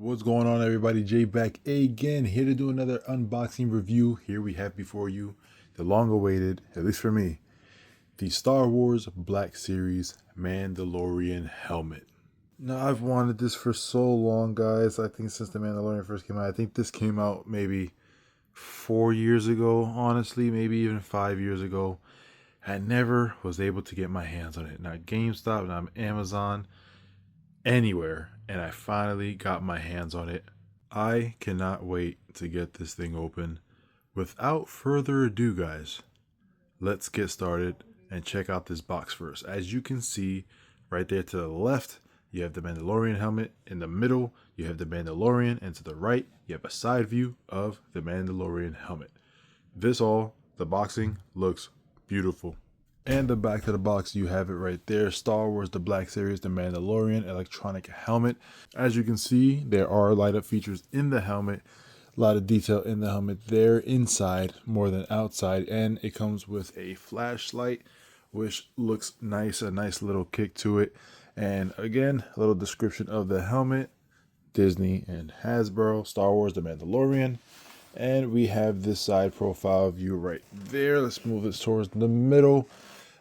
What's going on, everybody? Jay back again, here to do another unboxing review. Here we have before you the long awaited, at least for me, the Star Wars Black Series Mandalorian helmet. Now, I've wanted this for so long, guys. I think since the Mandalorian first came out. I think this came out maybe 4 years ago, honestly, maybe even 5 years ago. I never was able to get my hands on it. Not GameStop, not Amazon, anywhere. And I finally got my hands on it. I cannot wait to get this thing open. Without further ado, guys, let's get started and check out this box first. As you can see right there to the left, you have the Mandalorian helmet. In the middle, you have the Mandalorian, and to the right, you have a side view of the Mandalorian helmet. The boxing looks beautiful. And the back of the box, you have it right there. Star Wars The Black Series, the Mandalorian electronic helmet. As you can see, there are light up features in the helmet. A lot of detail in the helmet there, inside more than outside. And it comes with a flashlight, which looks nice, a nice little kick to it. And again, a little description of the helmet. Disney and Hasbro, Star Wars The Mandalorian. And we have this side profile view right there. Let's move this towards the middle.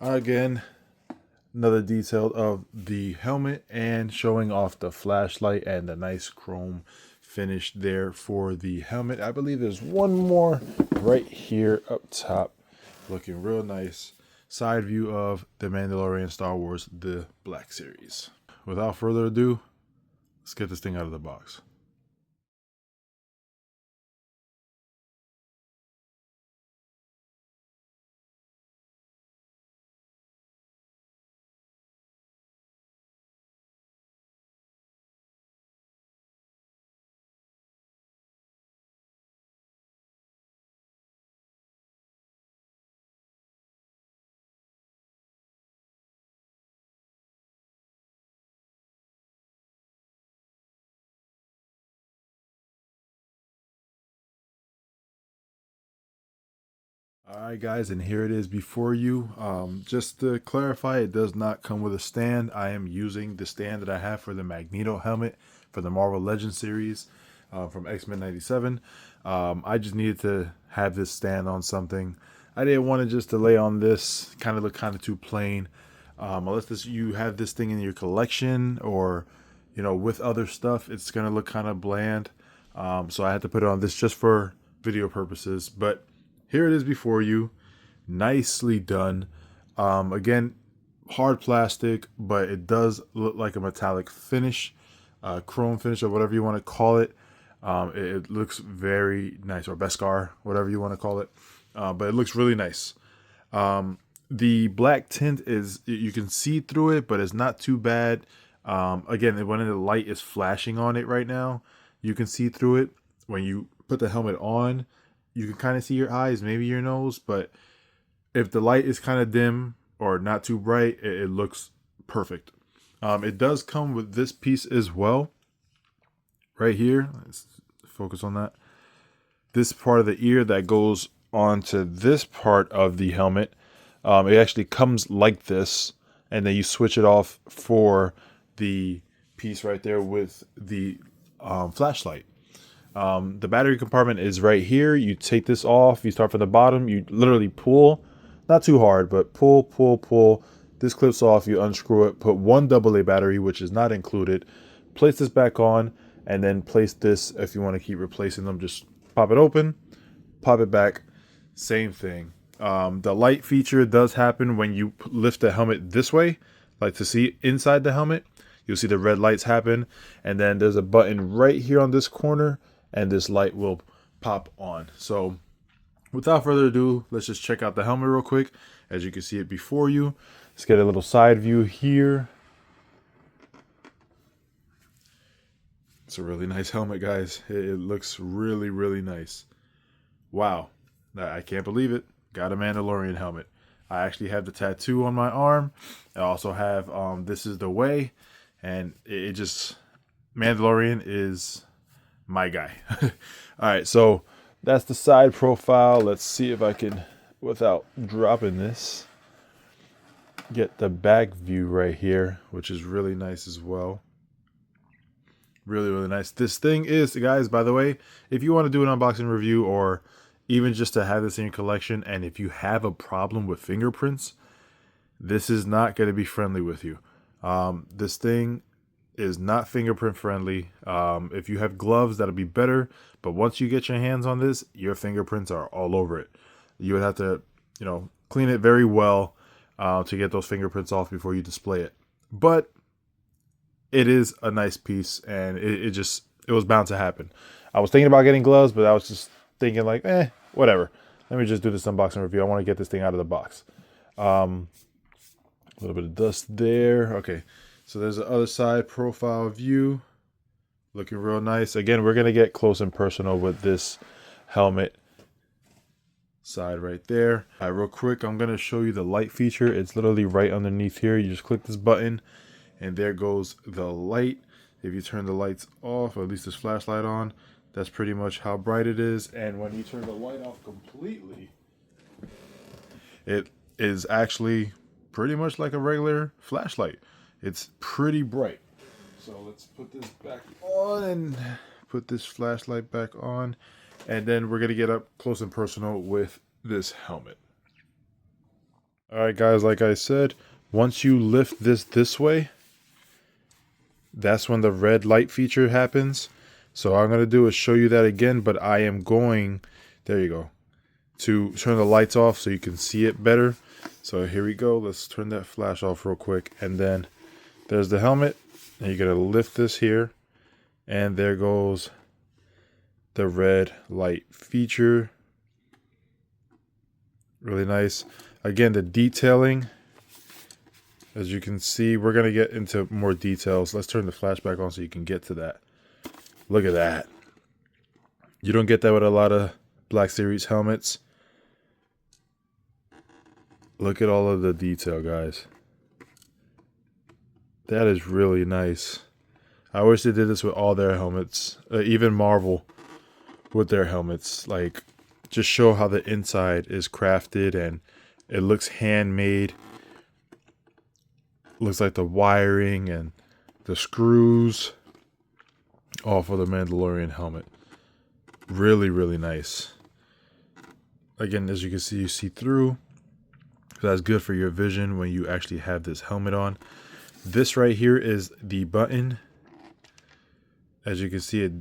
Again, another detail of the helmet and showing off the flashlight and the nice chrome finish there for the helmet. I believe there's one more right here up top, looking real nice. Side view of the Mandalorian Star Wars The Black Series. Without further ado, let's get this thing out of the box. All right, guys, and here it is before you. Just to clarify, it does not come with a stand. I am using the stand that I have for the Magneto helmet for the Marvel Legends series from X-Men 97. I just needed to have this stand on something. I didn't want to just to lay on this, kind of look kind of too plain. Unless you have this thing in your collection or, with other stuff, it's going to look kind of bland. So I had to put it on this just for video purposes. But here it is before you, nicely done. Again, hard plastic, but it does look like a metallic finish, chrome finish, or whatever you want to call it. It looks very nice, or Beskar, whatever you want to call it. But it looks really nice. The black tint you can see through it, but it's not too bad. Again, when the light is flashing on it right now, you can see through it. When you put the helmet on, you can kind of see your eyes, maybe your nose, but if the light is kind of dim or not too bright, it looks perfect. It does come with this piece as well. Right here, let's focus on that. This part of the ear that goes onto this part of the helmet, it actually comes like this, and then you switch it off for the piece right there with the flashlight. The battery compartment is right here. You take this off, you start from the bottom, you literally pull, not too hard, but pull. This clips off, you unscrew it, put one AA battery, which is not included, place this back on, and then place this, if you want to keep replacing them, just pop it open, pop it back, same thing. The light feature does happen when you lift the helmet this way, like to see inside the helmet. You'll see the red lights happen, and then there's a button right here on this corner, and this light will pop on. So without further ado, let's just check out the helmet real quick. As you can see it before you, let's get a little side view here. It's a really nice helmet, guys. It looks really, really nice. Wow, I can't believe it. Got a Mandalorian helmet. I actually have the tattoo on my arm. I also have This Is the Way, and it just, Mandalorian is my guy. All right, so that's the side profile. Let's see if I can, without dropping this, get the back view right here, which is really nice as well. Really, really nice. This thing is, guys, by the way, if you want to do an unboxing review or even just to have this in your collection, and if you have a problem with fingerprints, this is not going to be friendly with you. This thing is not fingerprint friendly. If you have gloves, that'll be better. But once you get your hands on this, your fingerprints are all over it. You would have to, clean it very well to get those fingerprints off before you display it. But it is a nice piece, and it was bound to happen. I was thinking about getting gloves, but I was just thinking like, whatever. Let me just do this unboxing review. I want to get this thing out of the box. A little bit of dust there. Okay, so there's the other side profile view. Looking real nice. Again, we're going to get close and personal with this helmet side right there. All right, real quick, I'm going to show you the light feature. It's literally right underneath here. You just click this button, and there goes the light. If you turn the lights off, or at least this flashlight on, that's pretty much how bright it is. And when you turn the light off completely, it is actually pretty much like a regular flashlight. It's pretty bright. So let's put this back on and put this flashlight back on. And then we're going to get up close and personal with this helmet. All right, guys, like I said, once you lift this way, that's when the red light feature happens. So all I'm going to do is show you that again, but I am going, there you go, to turn the lights off so you can see it better. So here we go. Let's turn that flash off real quick. And then there's the helmet. And you're going to lift this here. And there goes the red light feature. Really nice. Again, the detailing, as you can see, we're going to get into more details. Let's turn the flashback on so you can get to that. Look at that. You don't get that with a lot of Black Series helmets. Look at all of the detail, guys. That is really nice. I wish they did this with all their helmets. Even Marvel with their helmets. Like, just show how the inside is crafted and it looks handmade. Looks like the wiring and the screws all for the Mandalorian helmet. Really, really nice. Again, as you can see, you see through. That's good for your vision when you actually have this helmet on. This right here is the button. As you can see, it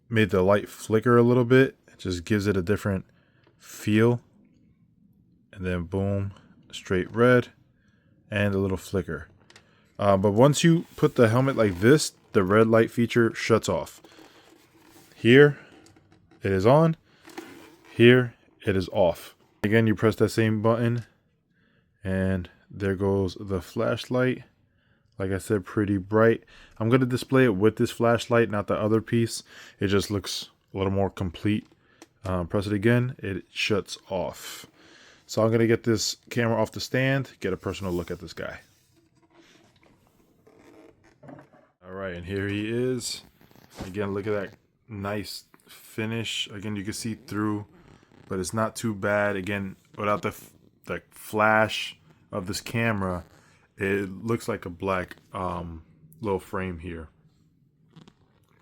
made the light flicker a little bit. It just gives it a different feel. And then boom, straight red and a little flicker. But once you put the helmet like this, the red light feature shuts off. Here it is on. Here it is off. Again, you press that same button and there goes the flashlight. Like I said, pretty bright. I'm going to display it with this flashlight, not the other piece. It just looks a little more complete. Press it again, it shuts off. So I'm going to get this camera off the stand, get a personal look at this guy. All right, and here he is. Again, look at that nice finish. Again, you can see through, but it's not too bad. Again, without the flash of this camera, it looks like a black little frame here.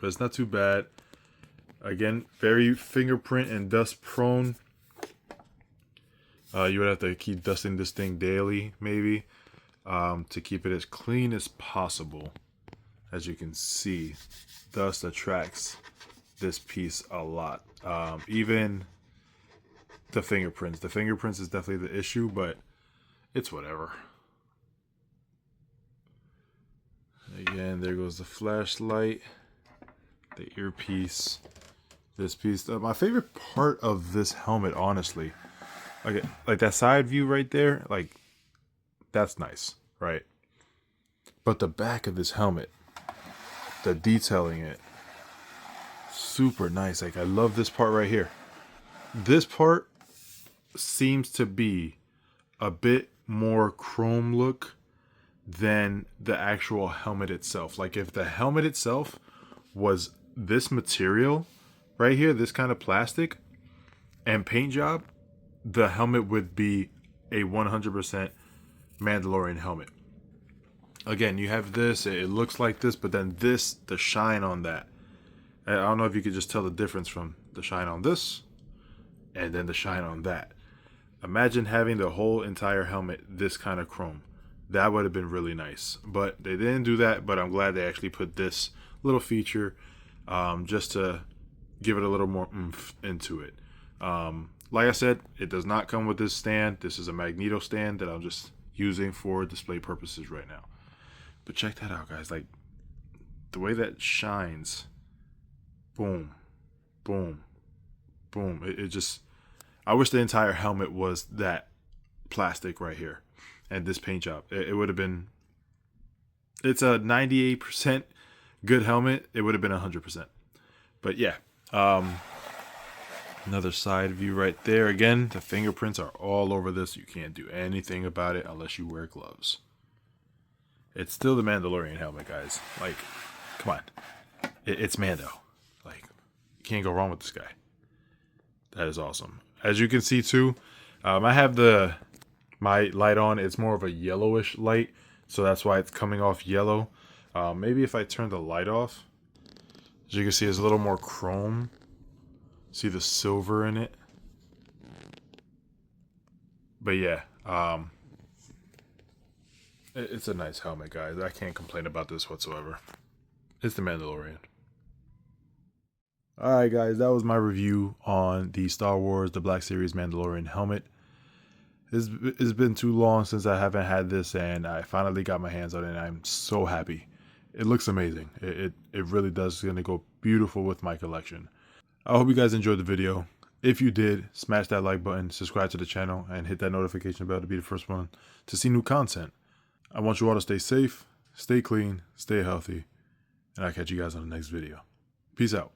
But it's not too bad. Again, very fingerprint and dust prone. You would have to keep dusting this thing daily, maybe, to keep it as clean as possible. As you can see, dust attracts this piece a lot. Even the fingerprints. The fingerprints is definitely the issue, but it's whatever. Again, there goes the flashlight, the earpiece, this piece. My favorite part of this helmet, honestly, like that side view right there, like that's nice, right? But the back of this helmet, the detailing it, super nice. Like I love this part right here. This part seems to be a bit more chrome look than the actual helmet itself. Like if the helmet itself was this material right here, this kind of plastic and paint job, the helmet would be a 100% Mandalorian helmet. Again, you have this, it looks like this, but then this, the shine on that I don't know if you could just tell the difference from the shine on this and then the shine on that. Imagine having the whole entire helmet this kind of chrome. That would have been really nice. But they didn't do that, but I'm glad they actually put this little feature just to give it a little more oomph into it. Like I said, it does not come with this stand. This is a magneto stand that I'm just using for display purposes right now. But check that out, guys. Like, the way that shines, boom, boom, boom. It just, I wish the entire helmet was that plastic right here and this paint job. It would have been, it's a 98% good helmet. It would have been 100%. But yeah, another side view right there. Again, the fingerprints are all over this. You can't do anything about it unless you wear gloves. It's still the Mandalorian helmet, guys. Like, come on. It's Mando. Like, you can't go wrong with this guy. That is awesome. As you can see too, I have my light on. It's more of a yellowish light, so that's why it's coming off yellow. Maybe if I turn the light off, as you can see, there's a little more chrome. See the silver in it. But yeah, it's a nice helmet, guys. I can't complain about this whatsoever. It's the Mandalorian. Alright guys, that was my review on the Star Wars The Black Series Mandalorian helmet. It's been too long since I haven't had this, and I finally got my hands on it, and I'm so happy. It looks amazing. It really does. It's going to go beautiful with my collection. I hope you guys enjoyed the video. If you did, smash that like button, subscribe to the channel, and hit that notification bell to be the first one to see new content. I want you all to stay safe, stay clean, stay healthy, and I'll catch you guys on the next video. Peace out.